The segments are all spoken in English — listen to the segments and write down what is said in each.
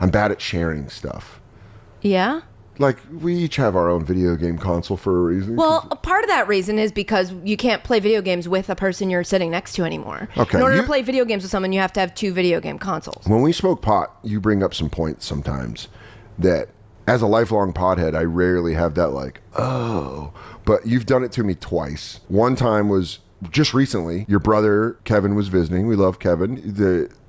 I'm bad at sharing stuff. Yeah? Like, we each have our own video game console for a reason. Well, a part of that reason is because you can't play video games with a person you're sitting next to anymore. Okay, In order to play video games with someone, you have to have 2 video game consoles. When we smoke pot, you bring up some points sometimes that, as a lifelong pothead, I rarely have that like, oh. But you've done it to me twice. One time was just recently. Your brother, Kevin, was visiting. We love Kevin,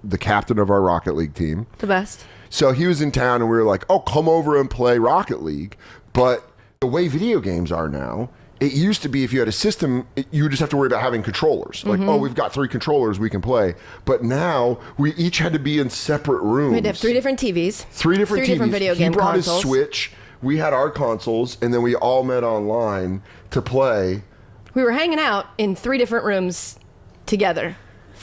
the captain of our Rocket League team. The best. So he was in town and we were like, oh, come over and play Rocket League. But the way video games are now, it used to be if you had a system, you would just have to worry about having controllers. Like, oh, we've got 3 controllers, we can play. But now we each had to be in separate rooms. We'd have 3 different TVs. 3 different TVs. Different video game He brought consoles. his Switch, we had our consoles, and then we all met online to play. We were hanging out in 3 different rooms together.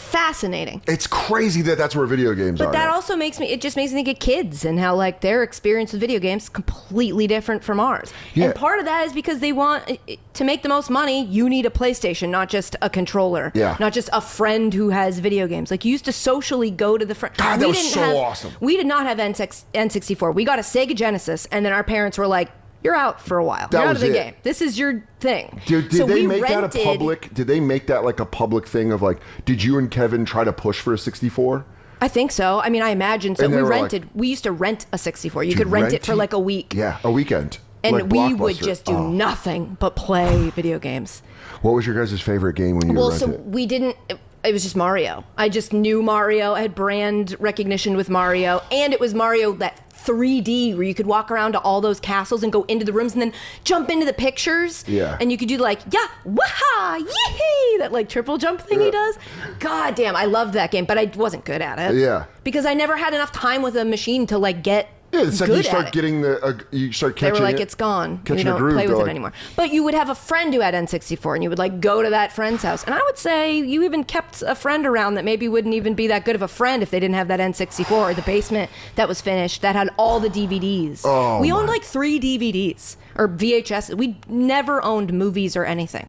Fascinating. It's crazy that that's where video games are. But that now. also makes me, it just makes me think of kids and how like their experience with video games is completely different from ours. Yeah. And part of that is because they want, to make the most money, you need a PlayStation, not just a controller. Yeah. Not just a friend who has video games. Like you used to socially go to the friend. God, that was so awesome. We did not have N64. We got a Sega Genesis and then our parents were like, you're out for a while. You're out of the game. This is your thing. Did so they make that a public? Did they make that like a public thing of like? Did you and Kevin try to push for a 64? I think so. I mean, I imagine so. And We they were rented. like- We used to rent a 64. You could rent it for like a week. Yeah, a weekend. And like we would Blockbuster. just do nothing but play video games. What was your guys' favorite game when you Well, rented? so we didn't. It was just Mario. I just knew Mario. I had brand recognition with Mario, and it was Mario that 3D where you could walk around to all those castles and go into the rooms and then jump into the pictures. Yeah. And you could do like, yeah, waha, yee, that like triple jump thing he does. God damn, I loved that game, but I wasn't good at it. Yeah. Because I never had enough time with a machine to like get Yeah, it's like good you start at it. getting you start They catching. were like, it, it's gone. catching You don't a groove, play with they're it like- anymore. But you would have a friend who had N64, and you would like go to that friend's house. And I would say you even kept a friend around that maybe wouldn't even be that good of a friend if they didn't have that N64 or the basement that was finished that had all the DVDs. Oh, we owned like 3 DVDs or VHS. We never owned movies or anything.